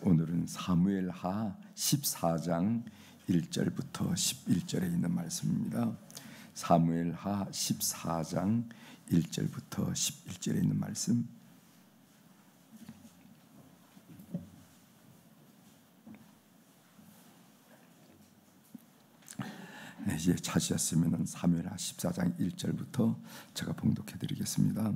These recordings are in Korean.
오늘은 사무엘하 14장 1절부터 11절에 있는 말씀입니다. 사무엘하 14장 1절부터 11절에 있는 말씀. 이제 찾으셨으면 사무엘하 14장 1절부터 제가 봉독해 드리겠습니다.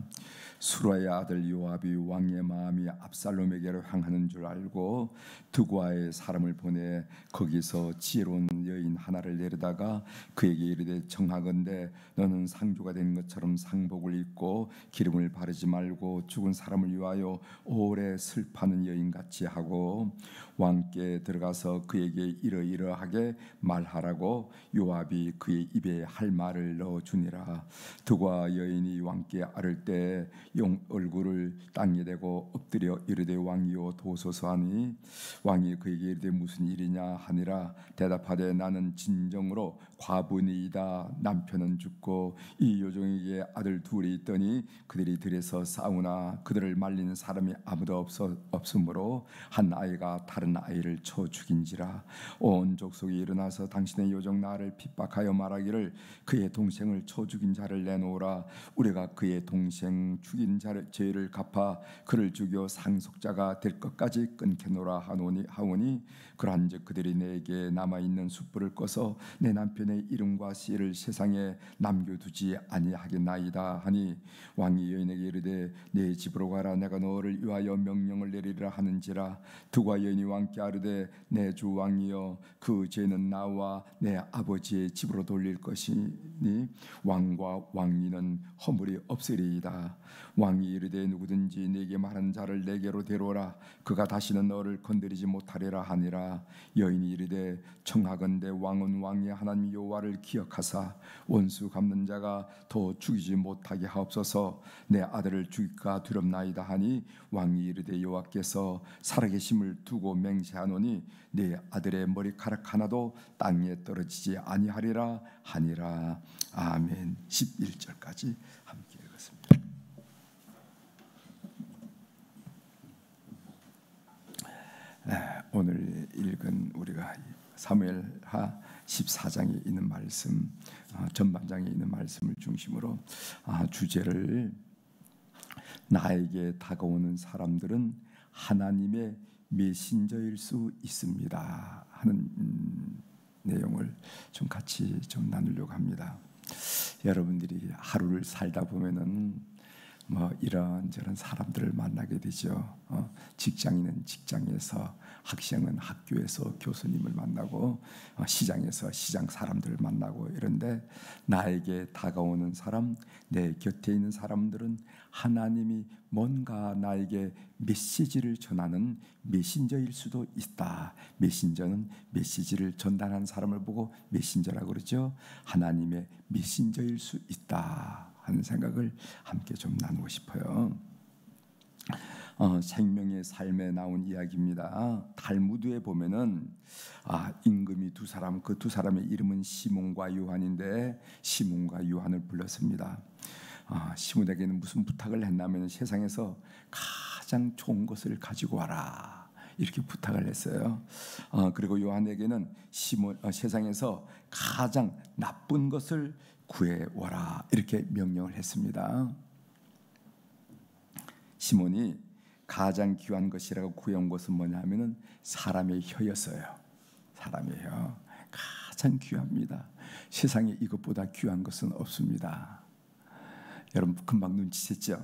수라의 아들 요압이 왕의 마음이 압살롬에게로 향하는 줄 알고 드고아의 사람을 보내 거기서 지혜로운 여인 하나를 내려다가 그에게 이르되 청하건대 너는 상주가 된 것처럼 상복을 입고 기름을 바르지 말고 죽은 사람을 위하여 오래 슬퍼하는 여인같이 하고 왕께 들어가서 그에게 이러이러하게 말하라고 요압이 그의 입에 할 말을 넣어주니라. 드고아 여인이 왕께 아를 때 용 얼굴을 땅에 대고 엎드려 이르되 왕이여 도소서 하니 왕이 그에게 이르되 무슨 일이냐 하니라. 대답하되 나는 진정으로 과부니이다. 남편은 죽고 이 요종에게 아들 둘이 있더니 그들이 들에서 싸우나 그들을 말리는 사람이 아무도 없으므로 한 아이가 다른 아이를 쳐 죽인지라. 온 족속이 일어나서 당신의 요종 나를 핍박하여 말하기를 그의 동생을 쳐 죽인 자를 내놓으라. 우리가 그의 동생 죽인 자를 죄를 갚아 그를 죽여 상속자가 될 것까지 끊겨노라 하오니 그러한즉 그들이 내게 남아있는 숯불을 꺼서 내 남편의 이름과 씨를 세상에 남겨두지 아니하겠나이다 하니 왕이 여인에게 이르되 내 집으로 가라. 내가 너를 위하여 명령을 내리리라 하는지라. 드고아 여인이 왕께 아르되 내 주 왕이여 그 죄는 나와 내 아버지의 집으로 돌릴 것이니 왕과 왕위는 허물이 없으리이다. 왕이 이르되 누구든지 네게 말한 자를 내게로 데려오라. 그가 다시는 너를 건드리지 못하리라 하니라. 여인이 이르되 청하건대 왕은 왕의 하나님 여호와를 기억하사 원수 갚는 자가 더 죽이지 못하게 하옵소서. 내 아들을 죽일까 두렵나이다 하니 왕이 이르되 여호와께서 살아계심을 두고 맹세하노니 내 아들의 머리카락 하나도 땅에 떨어지지 아니하리라 하니라. 아멘. 11절까지 함께 읽었습니다. 오늘 읽은 우리가 사무엘하 14장에 있는 말씀, 전반장에 있는 말씀을 중심으로 주제를 나에게 다가오는 사람들은 하나님의 메신저일 수 있습니다 하는 내용을 좀 같이 좀 나누려고 합니다. 여러분들이 하루를 살다 보면은 이런저런 사람들을 만나게 되죠. 직장인은 직장에서, 학생은 학교에서 교수님을 만나고, 시장에서 시장 사람들을 만나고 이런데 나에게 다가오는 사람, 내 곁에 있는 사람들은 하나님이 뭔가 나에게 메시지를 전하는 메신저일 수도 있다. 메신저는 메시지를 전달하는 사람을 보고 메신저라고 그러죠. 하나님의 메신저일 수 있다 하는 생각을 함께 좀 나누고 싶어요. 생명의 삶에 나온 이야기입니다. 탈무드에 보면은 임금이 두 사람, 그 두 사람의 이름은 시몬과 요한인데 시몬과 요한을 불렀습니다. 시몬에게는 무슨 부탁을 했냐면 세상에서 가장 좋은 것을 가지고 와라 이렇게 부탁을 했어요. 그리고 요한에게는 세상에서 가장 나쁜 것을 구해와라 이렇게 명령을 했습니다. 시몬이 가장 귀한 것이라고 구해온 것은 뭐냐면은 사람의 혀였어요. 사람의 혀 가장 귀합니다. 세상에 이것보다 귀한 것은 없습니다. 여러분 금방 눈치챘죠?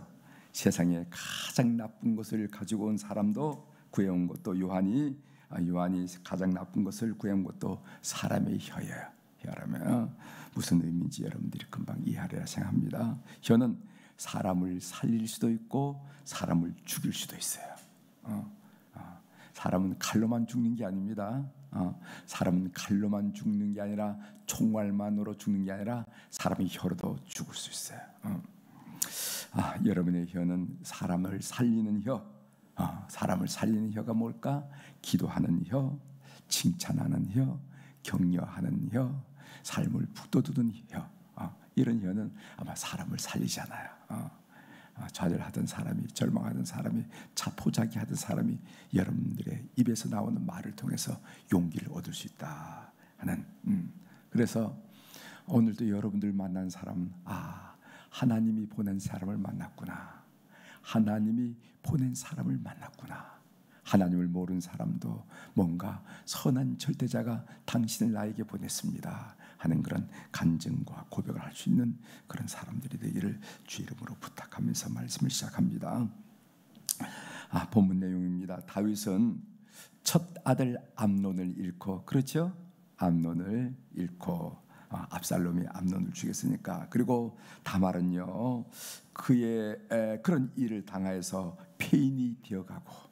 세상에 가장 나쁜 것을 가지고 온 사람도 구해온 것도 요한이 가장 나쁜 것을 구해온 것도 사람의 혀예요. 혀라면 무슨 의미인지 여러분들이 금방 이해하리라 생각합니다. 혀는 사람을 살릴 수도 있고 사람을 죽일 수도 있어요. 사람은 칼로만 죽는 게 아닙니다. 사람은 칼로만 죽는 게 아니라 총알만으로 죽는 게 아니라 사람이 혀로도 죽을 수 있어요. 여러분의 혀는 사람을 살리는 혀. 사람을 살리는 혀가 뭘까? 기도하는 혀, 칭찬하는 혀, 격려하는 혀, 삶을 북돋우는 혀. 이런 혀는 아마 사람을 살리잖아요. 좌절하던 사람이, 절망하던 사람이, 자포자기하던 사람이 여러분들의 입에서 나오는 말을 통해서 용기를 얻을 수 있다 하는. 그래서 오늘도 여러분들 만난 사람은 하나님이 보낸 사람을 만났구나. 하나님이 보낸 사람을 만났구나. 하나님을 모르는 사람도 뭔가 선한 절대자가 당신을 나에게 보냈습니다 하는 그런 간증과 고백을 할 수 있는 그런 사람들이 되기를 주 이름으로 부탁하면서 말씀을 시작합니다. 본문 내용입니다. 다윗은 첫 아들 암논을 잃고, 그렇죠? 암논을 잃고, 압살롬이 암논을 죽였으니까. 그리고 다말은요, 그의 그런 일을 당하여서 폐인이 되어가고,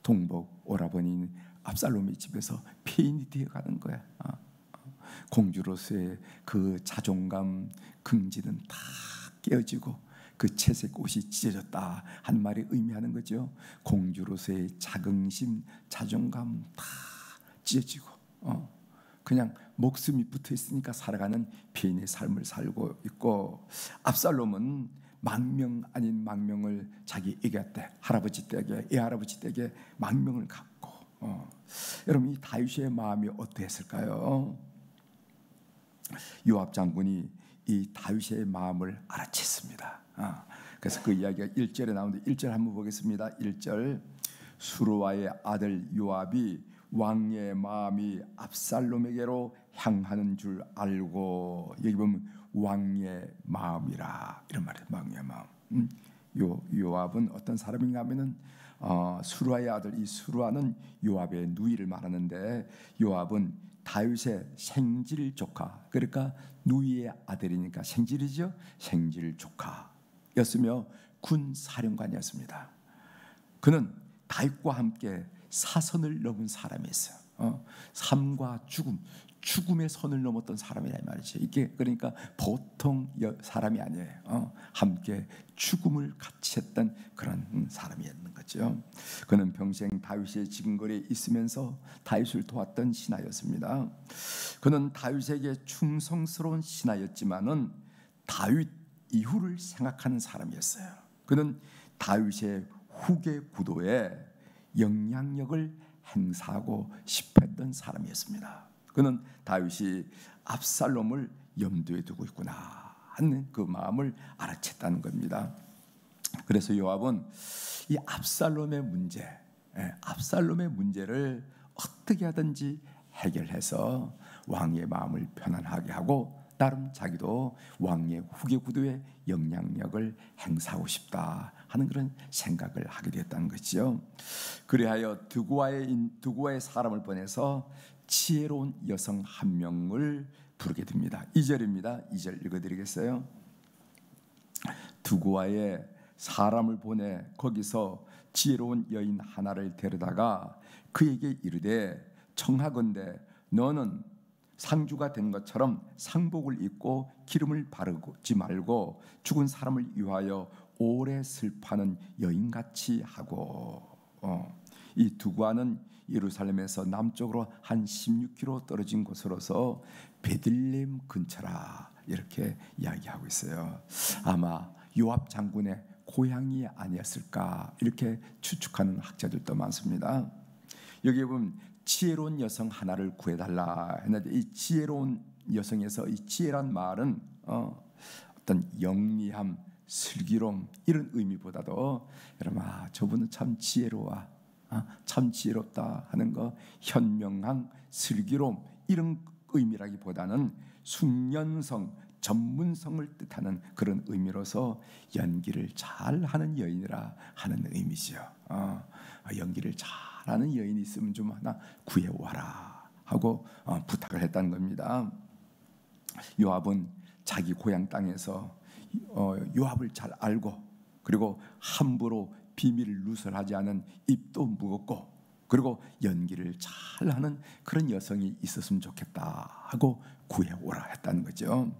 동복 오라버니 압살롬의 집에서 폐인이 되어가는 거야. 공주로서의 그 자존감, 긍지는 다 깨어지고 그 채색 옷이 찢어졌다 한 말이 의미하는 거죠. 공주로서의 자긍심, 자존감 다 찢어지고 그냥 목숨이 붙어 있으니까 살아가는 폐인의 삶을 살고 있고, 압살롬은 망명 아닌 망명을 자기 애가때, 할아버지 댁에, 애할아버지 댁에 망명을 갖고, 여러분 이 다윗의 마음이 어떠했을까요? 요압 장군이 이 다윗의 마음을 알아챘습니다. 그래서 그 이야기가 1절에 나오는데 1절 한번 보겠습니다. 1절, 수르와의 아들 요압이 왕의 마음이 압살롬에게로 향하는 줄 알고, 여기 보면 왕의 마음이라 이런 말이에요. 왕의 마음. 요압은 어떤 사람인가 하면은 수르와의 아들, 이 수르와는 요압의 누이를 말하는데, 요압은 다윗의 생질 조카, 그러니까 누이의 아들이니까 생질이죠. 생질 조카였으며 군 사령관이었습니다. 그는 다윗과 함께 사선을 넘은 사람이었어요. 삶과 죽음의 선을 넘었던 사람이란 말이죠. 이게 그러니까 보통 사람이 아니에요. 함께 죽음을 같이 했던 그런 사람이었는 거죠. 그는 평생 다윗의 지근거리에 있으면서 다윗을 도왔던 신하였습니다. 그는 다윗에게 충성스러운 신하였지만은 다윗 이후를 생각하는 사람이었어요. 그는 다윗의 후계 구도에 영향력을 행사하고 싶었던 사람이었습니다. 그는 다윗이 압살롬을 염두에 두고 있구나 하는 그 마음을 알아챘다는 겁니다. 그래서 요압은 이 압살롬의 문제를 어떻게 하든지 해결해서 왕의 마음을 편안하게 하고, 나름 자기도 왕의 후계 구도에 영향력을 행사하고 싶다 하는 그런 생각을 하게 됐다는 것이죠. 그리하여 두고아의 사람을 보내서 지혜로운 여성 한 명을 부르게 됩니다. 2절입니다. 2절 읽어드리겠어요. 두고아의 사람을 보내 거기서 지혜로운 여인 하나를 데려다가 그에게 이르되, 청하건대 너는 상주가 된 것처럼 상복을 입고 기름을 바르지 말고 죽은 사람을 위하여 오래 슬퍼하는 여인같이 하고. 이 두고아는 예루살렘에서 남쪽으로 한 16km 떨어진 곳으로서 베들레헴 근처라 이렇게 이야기하고 있어요. 아마 요압 장군의 고향이 아니었을까 이렇게 추측하는 학자들도 많습니다. 여기 보면 지혜로운 여성 하나를 구해달라 했는데, 이 지혜로운 여성에서 이 지혜란 말은 어떤 영리함, 슬기로움 이런 의미보다도 여러분 저분은 참 지혜로워, 참 지혜롭다 하는 거, 현명한 슬기로움 이런 의미라기보다는 숙련성, 전문성을 뜻하는 그런 의미로서 연기를 잘하는 여인이라 하는 의미죠. 연기를 잘하는 여인이 있으면 좀 하나 구해와라 하고 부탁을 했다는 겁니다. 요압은 자기 고향 땅에서 요압을 잘 알고, 그리고 함부로 비밀을 누설하지 않은 입도 무겁고, 그리고 연기를 잘하는 그런 여성이 있었으면 좋겠다 하고 구해오라 했다는 거죠.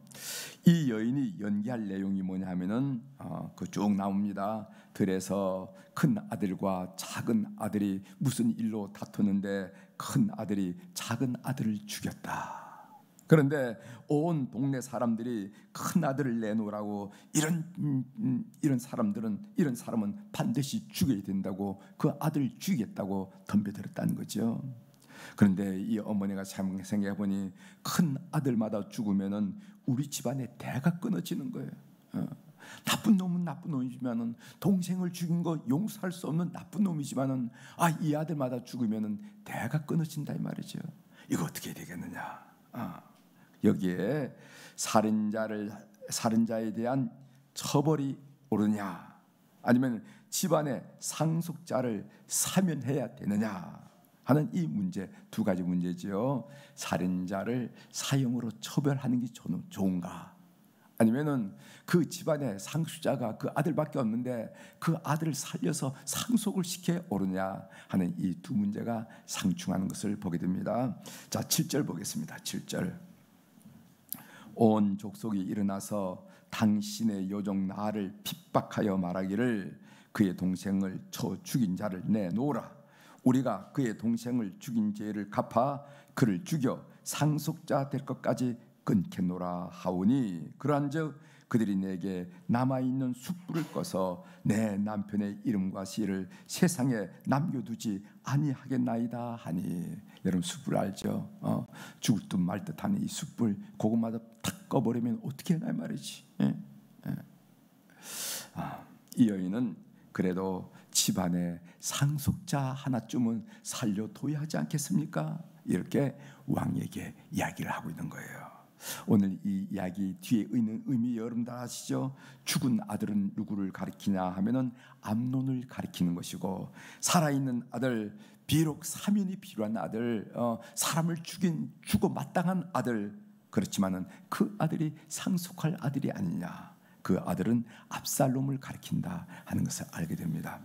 이 여인이 연기할 내용이 뭐냐 하면은 그 쭉 나옵니다. 들에서 큰 아들과 작은 아들이 무슨 일로 다투는데 큰 아들이 작은 아들을 죽였다. 그런데 온 동네 사람들이 큰 아들을 내놓으라고 이런 사람은 반드시 죽여야 된다고 그 아들 죽이겠다고 덤벼들었다는 거죠. 그런데 이 어머니가 생각해 보니 큰 아들마다 죽으면은 우리 집안의 대가 끊어지는 거예요. 나쁜 놈은 나쁜 놈이지만은 동생을 죽인 거 용서할 수 없는 나쁜 놈이지만은 이 아들마다 죽으면은 대가 끊어진다 이 말이죠. 이거 어떻게 되겠느냐? 여기에 살인자에 대한 처벌이 오르냐, 아니면 집안의 상속자를 사면해야 되느냐 하는 이 문제, 두 가지 문제죠. 살인자를 사형으로 처벌하는 게 좋은가, 아니면은 그 집안의 상속자가 그 아들밖에 없는데 그 아들을 살려서 상속을 시켜 오르냐 하는 이 두 문제가 상충하는 것을 보게 됩니다. 자, 7절 보겠습니다. 7절. 온 족속이 일어나서 당신의 요종 나를 핍박하여 말하기를 그의 동생을 쳐 죽인 자를 내놓으라. 우리가 그의 동생을 죽인 죄를 갚아 그를 죽여 상속자 될 것까지 끊겠노라 하오니, 그러한즉 그들이 내게 남아있는 숯불을 꺼서 내 남편의 이름과 시를 세상에 남겨두지 아니하겠나이다 하니. 여러분 숯불 알죠? 죽을 듯 말 듯하는 이 숯불, 그것마다 탁 꺼버리면 어떻게 하나 말이지. 이 여인은 그래도 집안에 상속자 하나쯤은 살려둬야 하지 않겠습니까? 이렇게 왕에게 이야기를 하고 있는 거예요. 오늘 이 이야기 뒤에 있는 의미 여러분 다 아시죠? 죽은 아들은 누구를 가리키냐 하면은 암논을 가리키는 것이고, 살아있는 아들, 비록 사면이 필요한 아들, 사람을 죽어 마땅한 아들, 그렇지만은 그 아들이 상속할 아들이 아니냐, 그 아들은 압살롬을 가리킨다 하는 것을 알게 됩니다.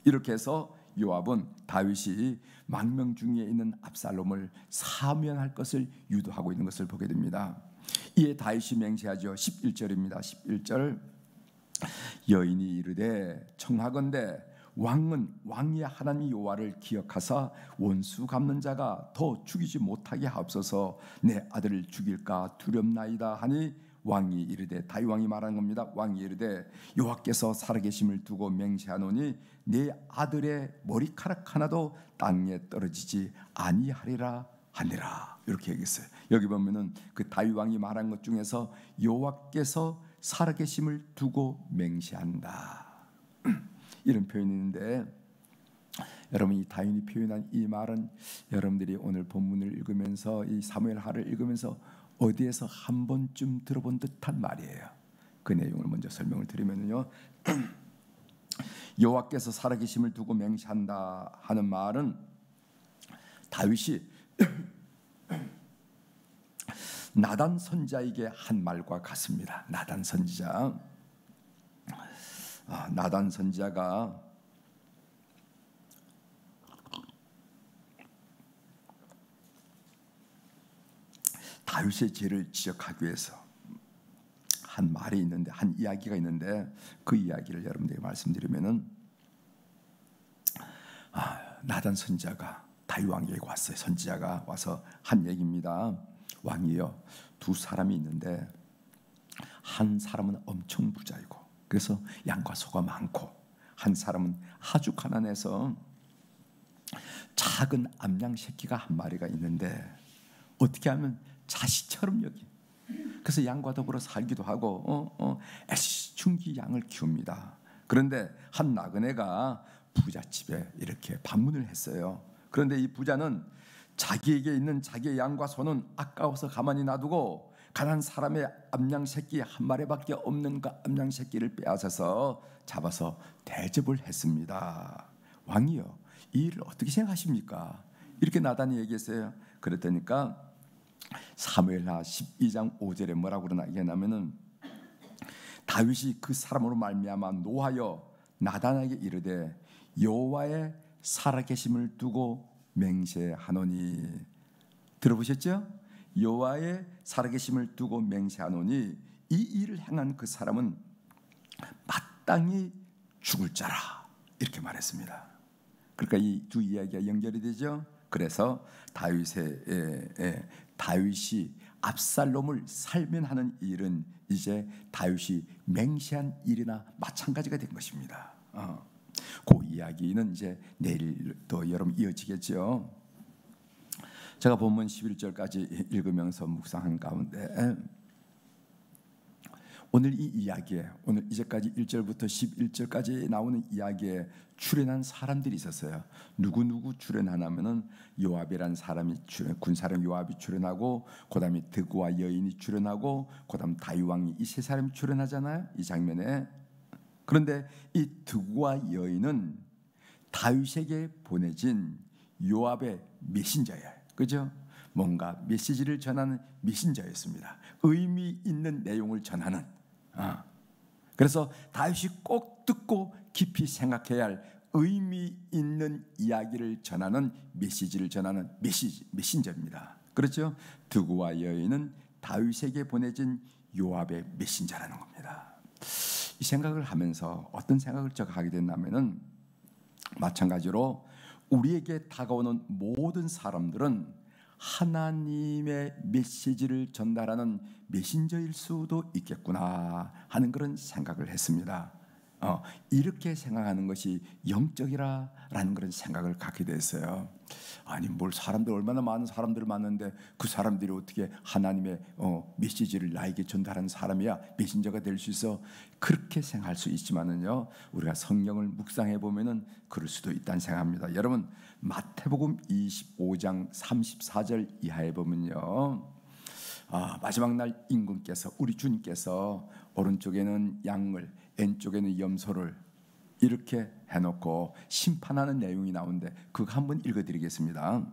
이렇게 해서 요압은 다윗이 망명 중에 있는 압살롬을 사면할 것을 유도하고 있는 것을 보게 됩니다. 이에 다윗이 맹세하죠. 11절입니다. 11절. 여인이 이르되 청하건대 왕은 왕의 하나님 여호와를 기억하사 원수 갚는 자가 더 죽이지 못하게 하옵소서. 내 아들을 죽일까 두렵나이다 하니, 왕이 이르되, 다윗 왕이 말하는 겁니다. 왕이 이르되 여호와께서 살아계심을 두고 맹세하노니 내 아들의 머리카락 하나도 땅에 떨어지지 아니하리라 하니라. 이렇게 얘기했어요. 여기 보면은 그 다윗 왕이 말한 것 중에서 여호와께서 살아계심을 두고 맹세한다 이런 표현이 있는데, 여러분 이 다윗이 표현한 이 말은 여러분들이 오늘 본문을 읽으면서 이 사무엘하를 읽으면서 어디에서 한 번쯤 들어본 듯한 말이에요. 그 내용을 먼저 설명을 드리면요, 여호와께서 살아계심을 두고 맹세한다 하는 말은 다윗이 나단 선지자에게 한 말과 같습니다. 나단 선지자, 나단 선지자가 다윗의 죄를 지적하기 위해서 한 말이 있는데, 한 이야기가 있는데, 그 이야기를 여러분들에게 말씀드리면은, 나단 선지자가 다윗 왕에게 왔어요. 선지자가 와서 한 얘기입니다. 왕이요, 두 사람이 있는데 한 사람은 엄청 부자이고 그래서 양과 소가 많고, 한 사람은 아주 가난해서 작은 암양 새끼가 한 마리가 있는데 어떻게 하면 자식처럼 여기, 그래서 양과 더불어 살기도 하고 애시중기 양을 키웁니다. 그런데 한 나그네가 부잣집에 이렇게 방문을 했어요. 그런데 이 부자는 자기에게 있는 자기의 양과 소는 아까워서 가만히 놔두고 가난한 사람의 암양 새끼 한 마리밖에 없는 그 암양 새끼를 빼앗아서 잡아서 대접을 했습니다. 왕이요, 이 일을 어떻게 생각하십니까? 이렇게 나단이 얘기했어요. 그랬더니까 사무엘하 12장 5절에 뭐라고 그러나 이게냐면은, 다윗이 그 사람으로 말미암아 노하여 나단에게 이르되 여호와의 살아계심을 두고 맹세하노니. 들어보셨죠? 여호와의 살아계심을 두고 맹세하노니, 이 일을 행한 그 사람은 마땅히 죽을 자라, 이렇게 말했습니다. 그러니까 이 두 이야기가 연결이 되죠. 그래서 다윗이 압살롬을 살면하는 일은 이제 다윗이 맹세한 일이나 마찬가지가 된 것입니다. 그 이야기는 이제 내일 또 여러분 이어지겠죠. 제가 본문 11절까지 읽으면서 묵상한 가운데 오늘 이 이야기에, 오늘 이제까지 1절부터 11절까지 나오는 이야기에 출연한 사람들이 있었어요. 누구 출연하냐면은 요압이라는 사람이 군사령 요압이 출연하고, 그다음에 드고와 여인이 출연하고, 그다음 다윗 왕이 이 세 사람이 출연하잖아요, 이 장면에. 그런데 이 드고와 여인은 다윗에게 보내진 요압의 메신저예요. 그죠? 뭔가 메시지를 전하는 메신저였습니다. 의미 있는 내용을 전하는. 그래서 다윗이 꼭 듣고 깊이 생각해야 할 의미 있는 이야기를 전하는 메시지를 전하는 메신저입니다. 그렇죠? 드고와 여인은 다윗에게 보내진 요압의 메신저라는 겁니다. 이 생각을 하면서 어떤 생각을 제가 하게 됐냐면은, 마찬가지로 우리에게 다가오는 모든 사람들은 하나님의 메시지를 전달하는 메신저일 수도 있겠구나 하는 그런 생각을 했습니다. 이렇게 생각하는 것이 영적이라는 그런 생각을 갖게 됐어요. 아니 뭘 사람들 얼마나 많은 사람들 많은데 그 사람들이 어떻게 하나님의 메시지를 나에게 전달하는 사람이야, 메신저가 될 수 있어? 그렇게 생각할 수 있지만은요, 우리가 성경을 묵상해 보면은 그럴 수도 있다는 생각합니다. 여러분 마태복음 25장 34절 이하에 보면요, 마지막 날 임금께서, 우리 주님께서 오른쪽에는 양을, 왼쪽에는 염소를 이렇게 해놓고 심판하는 내용이 나오는데 그거 한번 읽어드리겠습니다.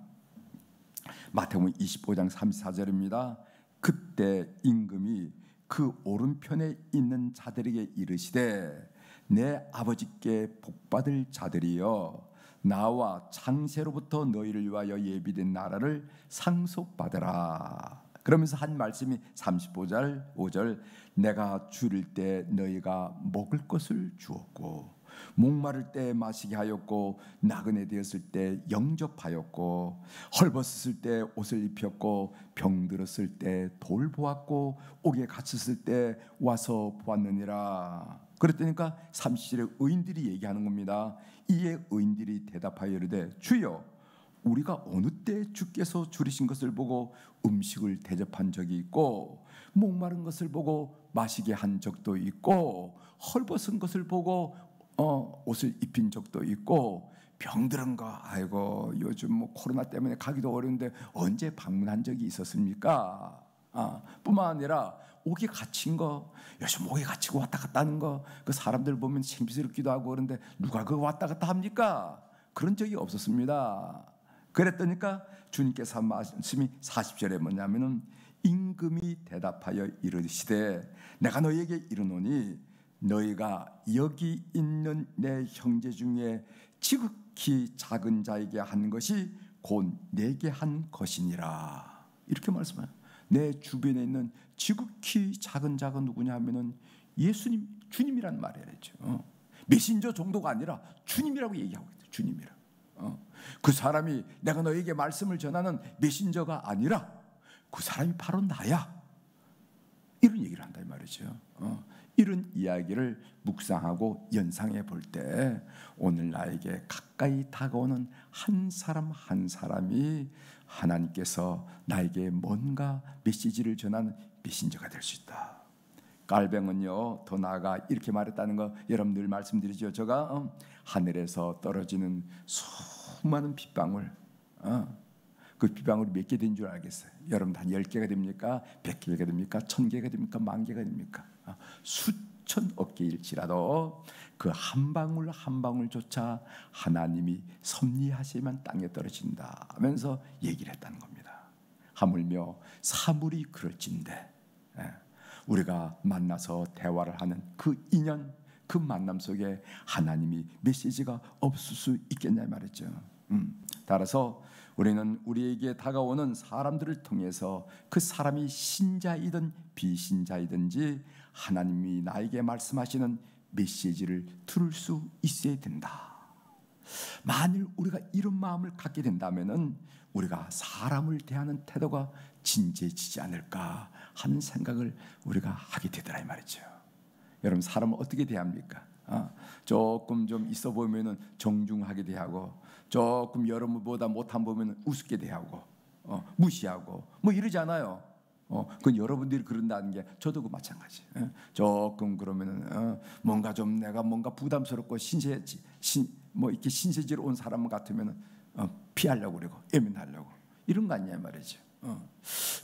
마태복음 25장 34절입니다. 그때 임금이 그 오른편에 있는 자들에게 이르시되, 내 아버지께 복받을 자들이여, 나와 창세로부터 너희를 위하여 예비된 나라를 상속받으라. 그러면서 한 말씀이 35절 5절, 내가 줄일 때 너희가 먹을 것을 주었고, 목마를 때 마시게 하였고, 나그네 되었을 때 영접하였고, 헐벗었을 때 옷을 입혔고, 병들었을 때 돌보았고, 옥에 갇혔을 때 와서 보았느니라. 그랬더니까 30절에 의인들이 얘기하는 겁니다. 이에 의인들이 대답하여 이르되, 주여, 우리가 어느 때 주께서 줄이신 것을 보고 음식을 대접한 적이 있고, 목마른 것을 보고 마시게 한 적도 있고, 헐벗은 것을 보고 옷을 입힌 적도 있고, 병들은 거, 아이고 요즘 뭐 코로나 때문에 가기도 어려운데 언제 방문한 적이 있었습니까? 뿐만 아니라 옥에 갇힌 거, 요즘 옥에 갇히고 왔다 갔다 하는 거, 그 사람들 보면 창피스럽기도 하고 그런데 누가 그거 왔다 갔다 합니까? 그런 적이 없었습니다. 그랬더니까 주님께서 한 말씀이 40절에 뭐냐면은, 임금이 대답하여 이르시되, 내가 너희에게 이르노니 너희가 여기 있는 내 형제 중에 지극히 작은 자에게 한 것이 곧 내게 한 것이니라. 이렇게 말씀해요. 내 주변에 있는 지극히 작은 자가 누구냐 하면은 예수님, 주님이란 말이죠. 메신저 정도가 아니라 주님이라고 얘기하고 있어요. 주님이라. 그 사람이 내가 너에게 말씀을 전하는 메신저가 아니라 그 사람이 바로 나야, 이런 얘기를 한다 이 말이죠. 이런 이야기를 묵상하고 연상해 볼 때 오늘 나에게 가까이 다가오는 한 사람 한 사람이 하나님께서 나에게 뭔가 메시지를 전하는 메신저가 될 수 있다. 깔뱅은요, 더 나아가 이렇게 말했다는 거 여러분 늘 말씀드리죠. 제가 하늘에서 떨어지는 수많은 빗방울, 그 빗방울이 몇 개 된 줄 알겠어요? 여러분 한 10개가 됩니까? 100개가 됩니까? 1000개가 됩니까? 10,000개가 됩니까? 수천억 개일지라도 그 한 방울 한 방울조차 하나님이 섭리하시면 땅에 떨어진다 하면서 얘기를 했다는 겁니다. 하물며 사물이 그럴진데 우리가 만나서 대화를 하는 그 인연, 그 만남 속에 하나님이 메시지가 없을 수 있겠냐 말이죠. 따라서 우리는 우리에게 다가오는 사람들을 통해서 그 사람이 신자이든 비신자이든지 하나님이 나에게 말씀하시는 메시지를 들을 수 있어야 된다. 만일 우리가 이런 마음을 갖게 된다면은 우리가 사람을 대하는 태도가 진지해지지 않을까 하는 생각을 우리가 하게 되더라 이 말이죠. 여러분, 사람을 어떻게 대합니까? 조금 좀 있어 보면은 정중하게 대하고, 조금 여러분보다 못한 보면은 우습게 대하고, 무시하고 뭐 이러잖아요. 그건 여러분들이 그런다는 게 저도 그 마찬가지. 조금 그러면은 뭔가 좀 내가 뭔가 부담스럽고 뭐 이렇게 신세지로 온 사람 같으면은 피하려고 그러고 예민하려고 이런 거 아니냐 말이죠.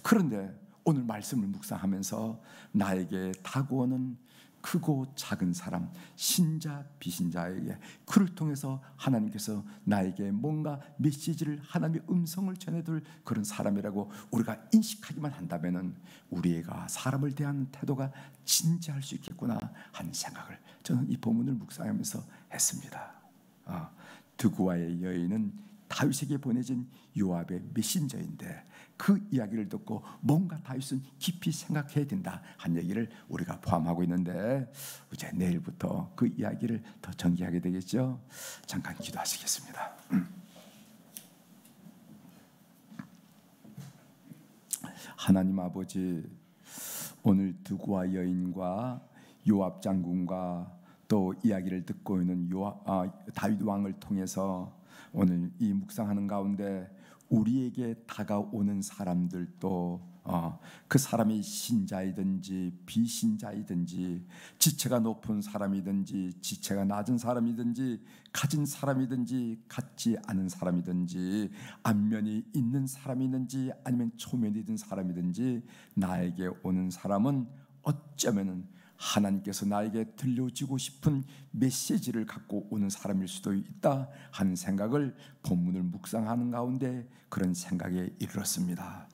그런데 오늘 말씀을 묵상하면서 나에게 다가오는 크고 작은 사람, 신자 비신자에게 그를 통해서 하나님께서 나에게 뭔가 메시지를, 하나님의 음성을 전해줄 그런 사람이라고 우리가 인식하기만 한다면은 우리가 사람을 대하는 태도가 진지할 수 있겠구나 하는 생각을 저는 이 본문을 묵상하면서 했습니다. 드구아의 여인은 다윗에게 보내진 요압의 메신저인데 그 이야기를 듣고 뭔가 다윗은 깊이 생각해야 된다 한 얘기를 우리가 포함하고 있는데, 이제 내일부터 그 이야기를 더 전개하게 되겠죠. 잠깐 기도하시겠습니다. 하나님 아버지, 오늘 드구아 여인과 요압 장군과 또 이야기를 듣고 있는 다윗 왕을 통해서 오늘 이 묵상하는 가운데 우리에게 다가오는 사람들도 그 사람이 신자이든지 비신자이든지, 지체가 높은 사람이든지 지체가 낮은 사람이든지, 가진 사람이든지 갖지 않은 사람이든지, 안면이 있는 사람이든지 아니면 초면이 든 사람이든지, 나에게 오는 사람은 어쩌면은 하나님께서 나에게 들려주고 싶은 메시지를 갖고 오는 사람일 수도 있다 하는 생각을 본문을 묵상하는 가운데 그런 생각에 이르렀습니다.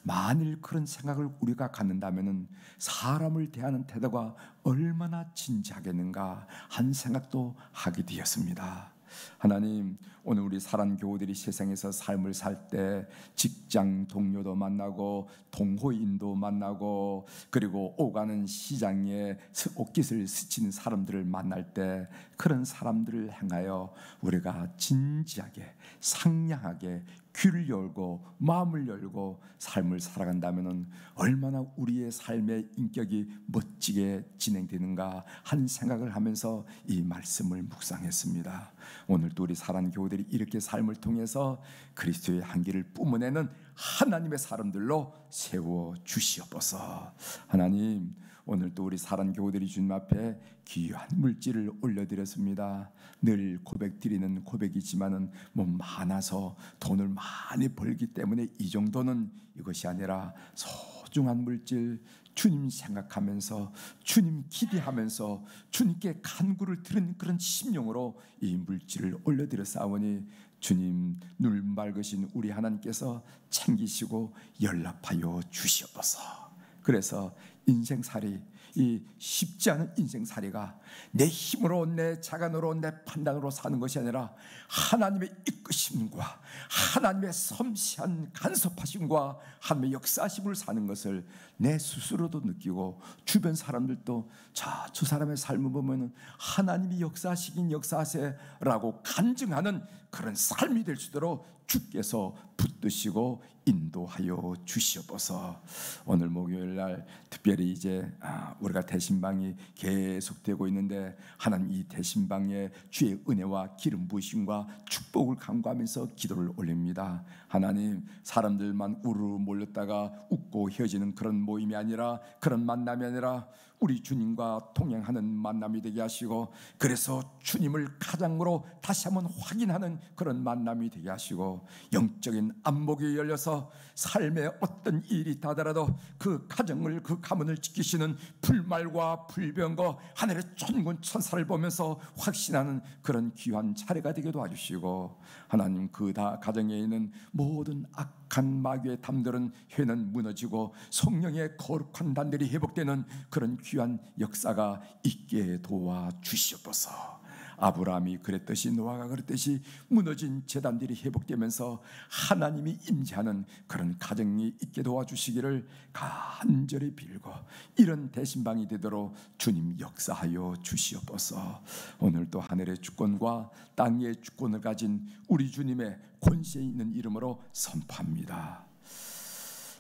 만일 그런 생각을 우리가 갖는다면 사람을 대하는 태도가 얼마나 진지하겠는가 하는 생각도 하게 되었습니다. 하나님, 오늘 우리 사랑교우들이 세상에서 삶을 살 때 직장 동료도 만나고 동호인도 만나고 그리고 오가는 시장에 옷깃을 스치는 사람들을 만날 때 그런 사람들을 향하여 우리가 진지하게 상냥하게 귀를 열고 마음을 열고 삶을 살아간다면 얼마나 우리의 삶의 인격이 멋지게 진행되는가 하는 생각을 하면서 이 말씀을 묵상했습니다. 오늘도 우리 사랑하는 교우들이 이렇게 삶을 통해서 그리스도의 향기를 뿜어내는 하나님의 사람들로 세워 주시옵소서. 하나님, 오늘도 우리 사랑하는 교우들이 주님 앞에 귀한 물질을 올려드렸습니다. 늘 고백드리는 고백이지만은 뭐 많아서 돈을 많이 벌기 때문에 이 정도는 이것이 아니라 소중한 물질, 주님 생각하면서 주님 기대하면서 주님께 간구를 드리는 그런 심령으로 이 물질을 올려드렸사오니 주님, 눈 맑으신 우리 하나님께서 챙기시고 연락하여 주시옵소서. 그래서 인생살이, 이 쉽지 않은 인생살이가 내 힘으로 내 자간으로 내 판단으로 사는 것이 아니라 하나님의 이끄심과 하나님의 섬세한 간섭하심과 하나님의 역사심을 사는 것을 내 스스로도 느끼고 주변 사람들도 저 사람의 삶을 보면 하나님이 역사하시긴 역사하세라고 간증하는 그런 삶이 될 수 있도록 주께서 붙드시고 인도하여 주시옵소서. 오늘 목요일날 특별히 이제 우리가 대신방이 계속되고 있는데 하나님, 이 대신방에 주의 은혜와 기름 부으심과 축복을 간구하면서 기도를 올립니다. 하나님, 사람들만 우르르 몰렸다가 웃고 헤어지는 그런 모임이 아니라, 그런 만남이 아니라 우리 주님과 동행하는 만남이 되게 하시고, 그래서 주님을 가장으로 다시 한번 확인하는 그런 만남이 되게 하시고, 영적인 안목이 열려서 삶의 어떤 일이 있다더라도 그 가정을, 그 가문을 지키시는 불말과 불병과 하늘의 천군 천사를 보면서 확신하는 그런 귀한 차례가 되게 도와주시고, 하나님, 그 다 가정에 있는 모든 악한 마귀의 담들은 회는 무너지고 성령의 거룩한 단들이 회복되는 그런 귀한 역사가 있게 도와주시옵소서. 아브라함이 그랬듯이, 노아가 그랬듯이 무너진 제단들이 회복되면서 하나님이 임재하는 그런 가정이 있게 도와주시기를 간절히 빌고, 이런 대신방이 되도록 주님 역사하여 주시옵소서. 오늘도 하늘의 주권과 땅의 주권을 가진 우리 주님의 권세 있는 이름으로 선포합니다.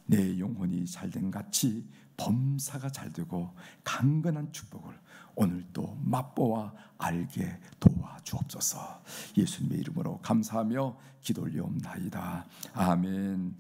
내 영혼이 잘된 같이 범사가 잘되고 강건한 축복을 오늘도 맛보아 알게 도와주옵소서. 예수님의 이름으로 감사하며 기도 올리옵나이다. 아멘.